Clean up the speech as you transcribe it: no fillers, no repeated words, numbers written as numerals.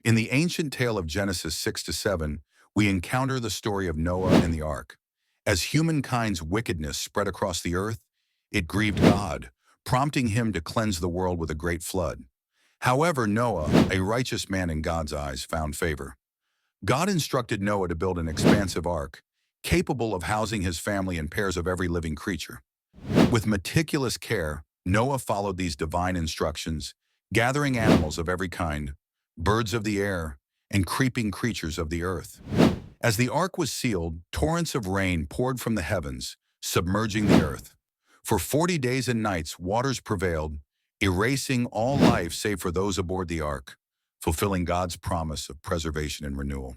In the ancient tale of Genesis 6 to 7, we encounter the story of Noah and the ark. As humankind's wickedness spread across the earth, it grieved God, prompting him to cleanse the world with a great flood. However, Noah, a righteous man in God's eyes, found favor. God instructed Noah to build an expansive ark, capable of housing his family and pairs of every living creature. With meticulous care, Noah followed these divine instructions, gathering animals of every kind, birds of the air, and creeping creatures of the earth. As the ark was sealed, torrents of rain poured from the heavens, submerging the earth. For 40 days and nights, waters prevailed, erasing all life save for those aboard the ark, fulfilling God's promise of preservation and renewal.